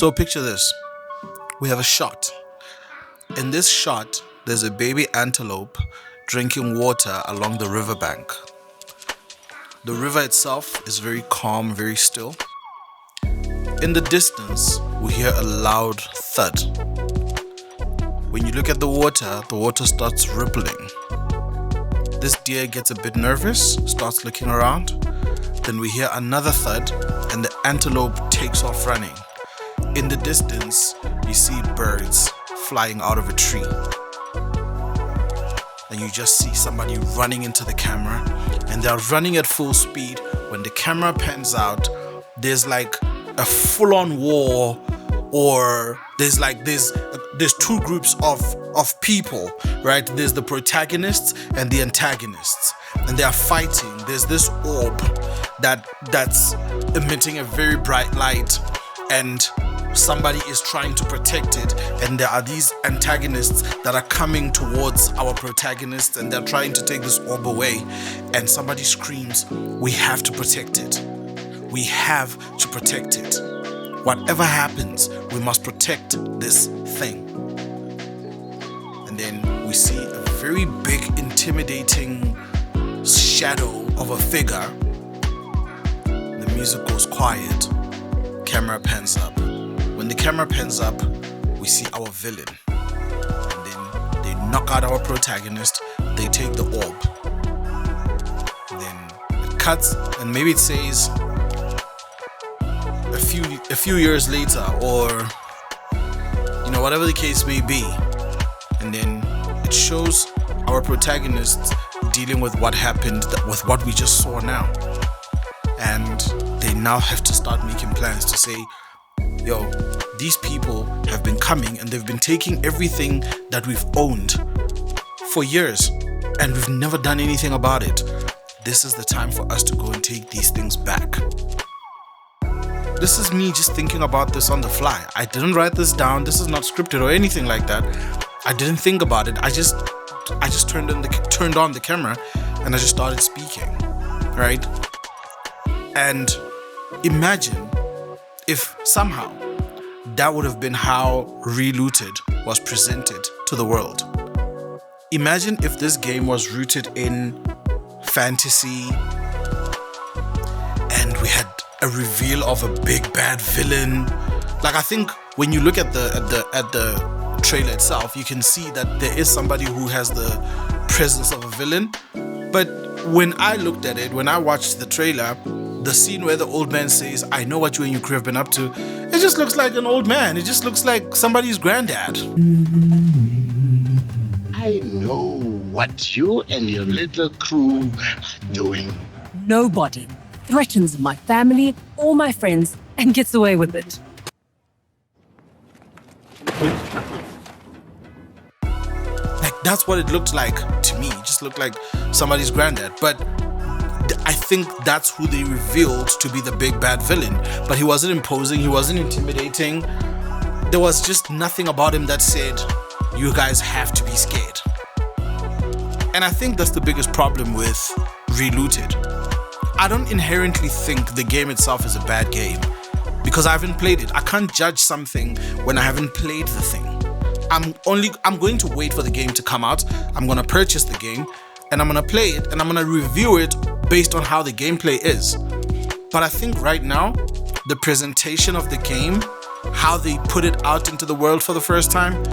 So picture this. We have a shot. In this shot, there's a baby antelope drinking water along the riverbank. The river itself is very calm, very still. In the distance, we hear a loud thud. When you look at the water starts rippling. This deer gets a bit nervous, starts looking around. Then we hear another thud and the antelope takes off running. In the distance, you see birds flying out of a tree. And you just see somebody running into the camera, and they're running at full speed. When the camera pans out, there's like a full-on war, or there's two groups of people, right? There's the protagonists and the antagonists, and they are fighting. There's this orb that's emitting a very bright light, and somebody is trying to protect it, and there are these antagonists that are coming towards our protagonists, and they're trying to take this orb away, and somebody screams, "We have to protect it. We have to protect it. Whatever happens, we must protect this thing." And then we see a very big, intimidating shadow of a figure. The music goes quiet. Camera pans up. When the camera pans up, we see our villain. And then they knock out our protagonist. They take the orb. Then it cuts, and maybe it says a few years later, or whatever the case may be. And then it shows our protagonists dealing with what happened, with what we just saw now. And they now have to start making plans to say, yo, these people have been coming and they've been taking everything that we've owned for years, and we've never done anything about it. This is the time for us to go and take these things back. This is me just thinking about this on the fly. I didn't write this down. This is not scripted or anything like that. I didn't think about it. I just turned on the camera and I just started speaking, right? And imagine if somehow that would have been how Relooted was presented to the world. Imagine if this game was rooted in fantasy and we had a reveal of a big bad villain. Like, I think when you look at the trailer itself, you can see that there is somebody who has the presence of a villain. But when I looked at it, when I watched the trailer, the scene where the old man says, "I know what you and your crew have been up to," it just looks like an old man. It just looks like somebody's granddad. I know what you and your little crew are doing. Nobody threatens my family or my friends and gets away with it. Like, that's what it looked like to me. It just looked like somebody's granddad. But I think that's who they revealed to be the big bad villain. But he wasn't imposing, he wasn't intimidating. There was just nothing about him that said, you guys have to be scared. And I think that's the biggest problem with Relooted. I don't inherently think the game itself is a bad game because I haven't played it. I can't judge something when I haven't played the thing. I'm going to wait for the game to come out. I'm going to purchase the game and I'm going to play it and I'm going to review it based on how the gameplay is. But I think right now, the presentation of the game, how they put it out into the world for the first time,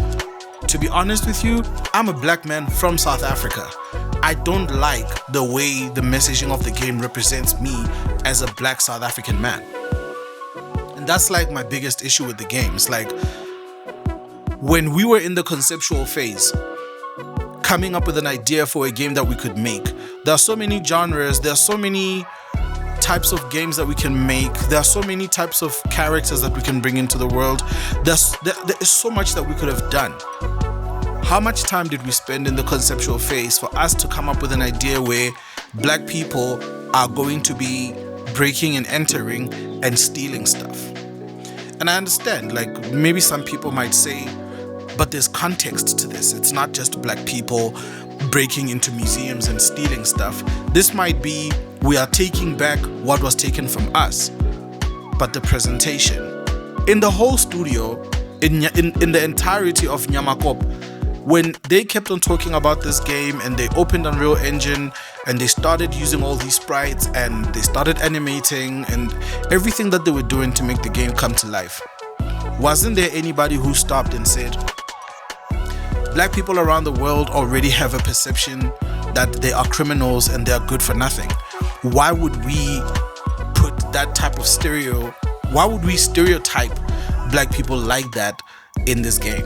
to be honest with you, I'm a black man from South Africa. I don't like the way the messaging of the game represents me as a black South African man. And that's like my biggest issue with the game. It's like, when we were in the conceptual phase, coming up with an idea for a game that we could make, there are so many genres, there are so many types of games that we can make, there are so many types of characters that we can bring into the world. There is so much that we could have done. How much time did we spend in the conceptual phase for us to come up with an idea where black people are going to be breaking and entering and stealing stuff? And I understand, like, maybe some people might say, but there's context to this. It's not just black people breaking into museums and stealing stuff. This might be, we are taking back what was taken from us, but the presentation in the whole studio, in the entirety of Nyamakop, when they kept on talking about this game and they opened Unreal Engine and they started using all these sprites and they started animating and everything that they were doing to make the game come to life, wasn't there anybody who stopped and said, black people around the world already have a perception that they are criminals and they are good for nothing? Why would we put that type of why would we stereotype black people like that in this game?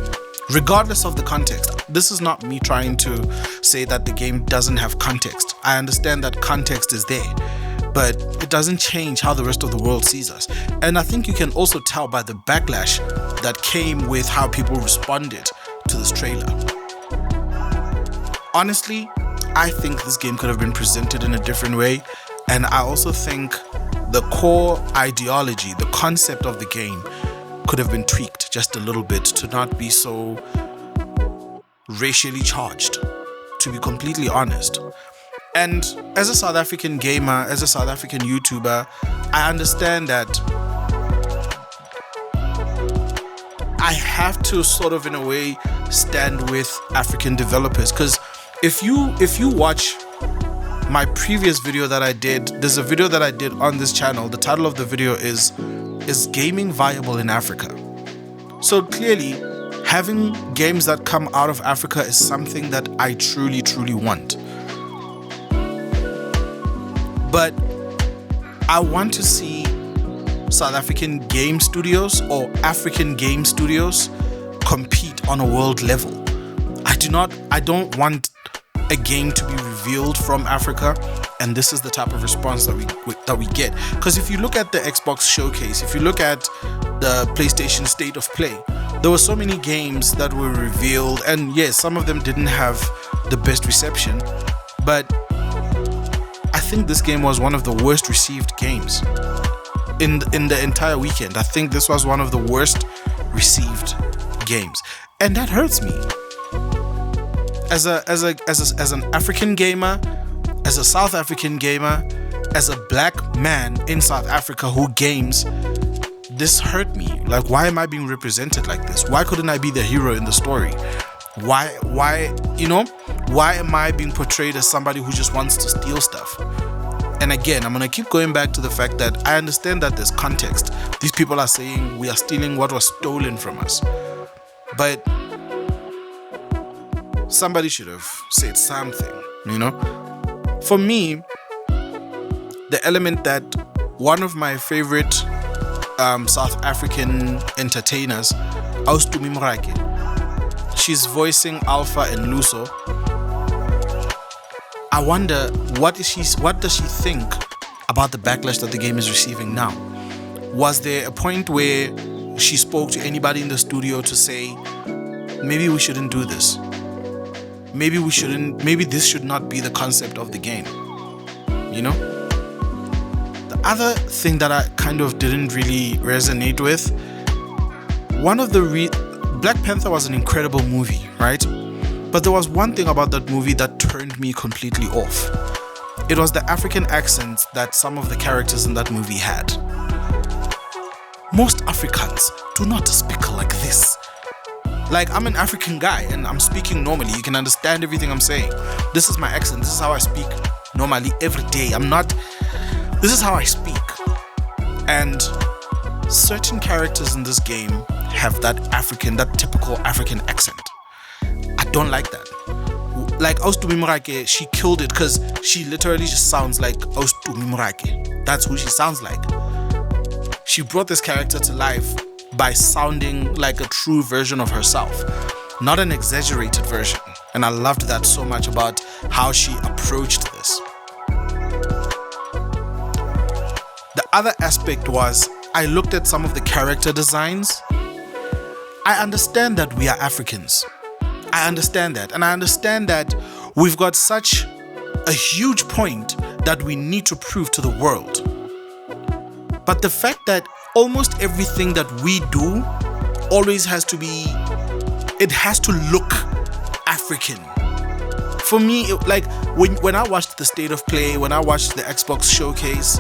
Regardless of the context. This is not me trying to say that the game doesn't have context. I understand that context is there, but it doesn't change how the rest of the world sees us. And I think you can also tell by the backlash that came with how people responded to this trailer. Honestly, I think this game could have been presented in a different way, and I also think the core ideology, the concept of the game, could have been tweaked just a little bit to not be so racially charged, to be completely honest. And as a South African gamer, as a South African YouTuber, I understand that I have to sort of in a way stand with African developers, because if you watch my previous video that I did, there's a video that I did on this channel. The title of the video is gaming viable in Africa? So clearly, having games that come out of Africa is something that I truly, truly want. But I want to see South African game studios or African game studios compete on a world level. I don't want a game to be revealed from Africa, and this is the type of response that we get. Because if you look at the Xbox showcase, if you look at the PlayStation State of Play, there were so many games that were revealed, and yes, some of them didn't have the best reception, but I think this game was one of the worst received games in the entire weekend. I think this was one of the worst received games, and that hurts me. As an African gamer, as a South African gamer, as a black man in South Africa who games, this hurt me. Like, why am I being represented like this? Why couldn't I be the hero in the story? Why am I being portrayed as somebody who just wants to steal stuff? And again, I'm gonna keep going back to the fact that I understand that there's context. These people are saying we are stealing what was stolen from us, but somebody should have said something, For me, the element that one of my favorite South African entertainers, Austumi Morake, she's voicing Alpha and Luso. I wonder what does she think about the backlash that the game is receiving now? Was there a point where she spoke to anybody in the studio to say, maybe we shouldn't do this? Maybe this should not be the concept of the game, The other thing that I kind of didn't really resonate with, Black Panther was an incredible movie, right? But there was one thing about that movie that turned me completely off. It was the African accents that some of the characters in that movie had. Most Africans do not speak like this. Like, I'm an African guy and I'm speaking normally. You can understand everything I'm saying. This is my accent. This is how I speak normally every day. This is how I speak. And certain characters in this game have that typical African accent. I don't like that. Like Austumi Morake, she killed it because she literally just sounds like Austumi Morake. That's who she sounds like. She brought this character to life by sounding like a true version of herself, not an exaggerated version. And I loved that so much about how she approached this. The other aspect was, I looked at some of the character designs. I understand that we are Africans. I understand that. And I understand that we've got such a huge point that we need to prove to the world. But the fact that almost everything that we do always has to look African. For me, when I watched the State of Play, when I watched the Xbox showcase,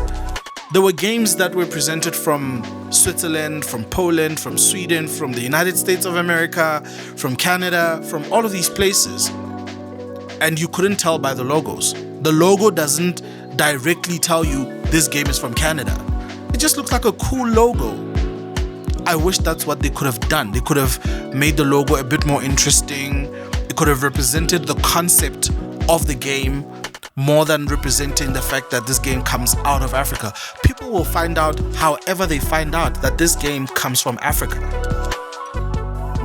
There were games that were presented from Switzerland, from Poland, from Sweden, from the United States of America, from Canada, from all of these places. And you couldn't tell by the logos. The logo doesn't directly tell you this game is from Canada. It just looks like a cool logo. I wish that's what they could have done. They could have made the logo a bit more interesting. It could have represented the concept of the game more than representing the fact that this game comes out of Africa. People will find out however they find out that this game comes from Africa.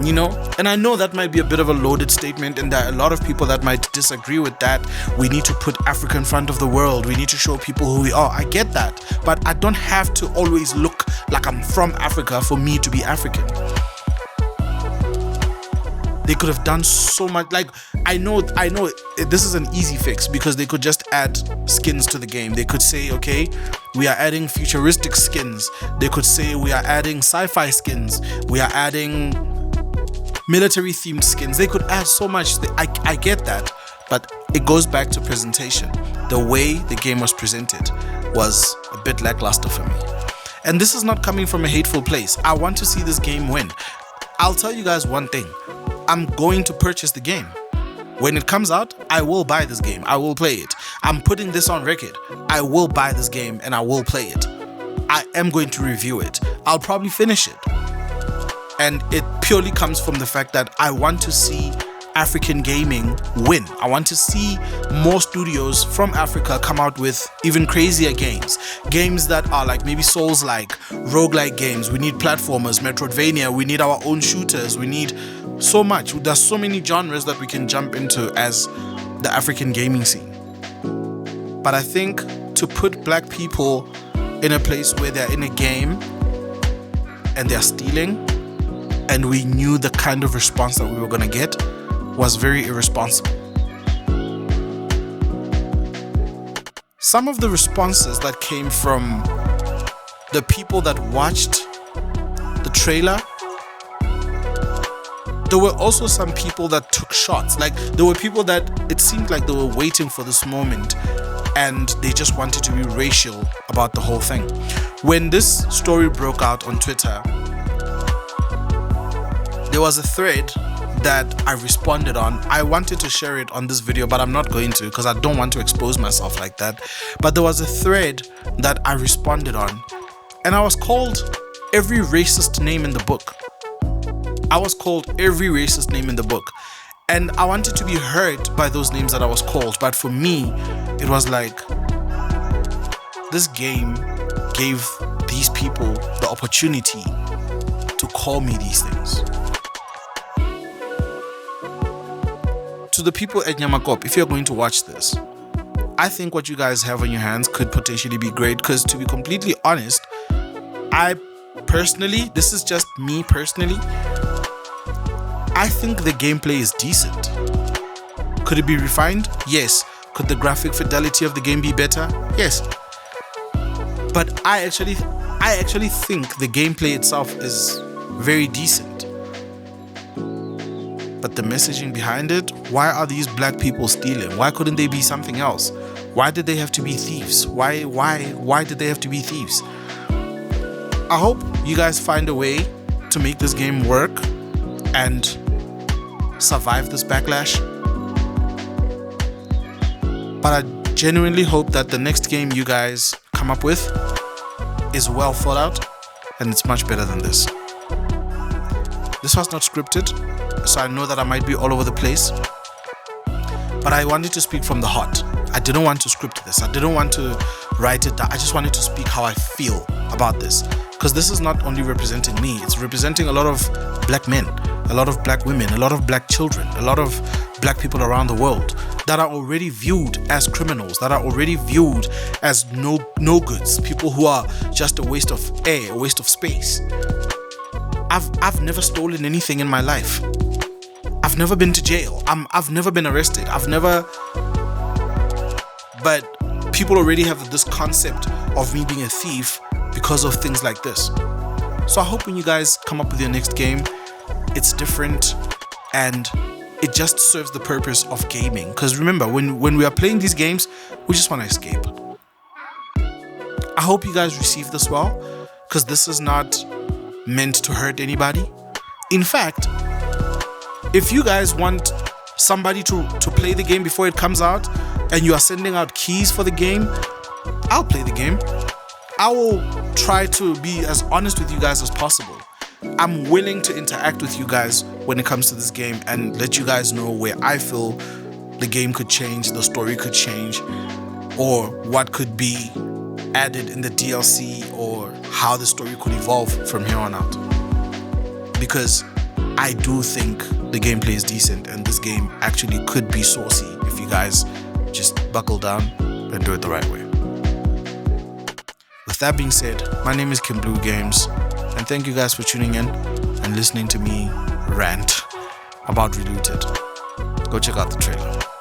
You know? And I know that might be a bit of a loaded statement, and there are a lot of people that might disagree with that. We need to put Africa in front of the world. We need to show people who we are. I get that. But I don't have to always look like I'm from Africa for me to be African. They could have done so much. Like, I know this is an easy fix because they could just add skins to the game. They could say, okay, we are adding futuristic skins. They could say we are adding sci-fi skins. We are adding military themed skins. They could add so much. I get that, but it goes back to presentation. The way the game was presented was a bit lackluster for me. And this is not coming from a hateful place. I want to see this game win. I'll tell you guys one thing. I'm going to purchase the game. When it comes out, I will buy this game. I will play it. I'm putting this on record. I will buy this game and I will play it. I am going to review it. I'll probably finish it. And it purely comes from the fact that I want to see African gaming win. I want to see more studios from Africa come out with even crazier games. Games that are like maybe Souls-like, roguelike games. We need platformers, Metroidvania. We need our own shooters. We need so much. There's so many genres that we can jump into as the African gaming scene. But I think to put black people in a place where they're in a game and they're stealing, and we knew the kind of response that we were going to get, was very irresponsible. Some of the responses that came from the people that watched the trailer, there were also some people that took shots. Like, there were people that it seemed like they were waiting for this moment and they just wanted to be racial about the whole thing. When this story broke out on Twitter, there was a thread that I responded on. I wanted to share it on this video, but I'm not going to because I don't want to expose myself like that. But there was a thread that I responded on, and I was called every racist name in the book. I was called every racist name in the book. And I wanted to be hurt by those names that I was called. But for me, it was like, this game gave these people the opportunity to call me these things. To the people at Nyamakop, if you're going to watch this, I think what you guys have on your hands could potentially be great, because to be completely honest, I personally, this is just me personally, I think the gameplay is decent. Could it be refined? Yes. Could the graphic fidelity of the game be better? Yes. But I actually think the gameplay itself is very decent. But the messaging behind it, why are these black people stealing? Why couldn't they be something else? Why did they have to be thieves? Why did they have to be thieves? I hope you guys find a way to make this game work and survive this backlash. But I genuinely hope that the next game you guys come up with is well thought out and it's much better than this. This was not scripted, so I know that I might be all over the place, but I wanted to speak from the heart. I didn't want to script this. I didn't want to write it down. I just wanted to speak how I feel about this, because this is not only representing me, it's representing a lot of black men, a lot of black women, a lot of black children, a lot of black people around the world that are already viewed as criminals, that are already viewed as no goods, people who are just a waste of air, a waste of space. I've never stolen anything in my life. I've never been to jail. I've never been arrested. But people already have this concept of me being a thief because of things like this. So I hope when you guys come up with your next game, it's different and it just serves the purpose of gaming. Because remember, when we are playing these games, we just want to escape. I hope you guys receive this well, because this is not meant to hurt anybody. In fact, if you guys want somebody to play the game before it comes out and you are sending out keys for the game, I'll play the game. I will try to be as honest with you guys as possible. I'm willing to interact with you guys when it comes to this game and let you guys know where I feel the game could change, the story could change, or what could be added in the DLC, or how the story could evolve from here on out. Because I do think the gameplay is decent and this game actually could be saucy if you guys just buckle down and do it the right way. With that being said, my name is Kim Blue Games, and thank you guys for tuning in and listening to me rant about Relooted. Go check out the trailer.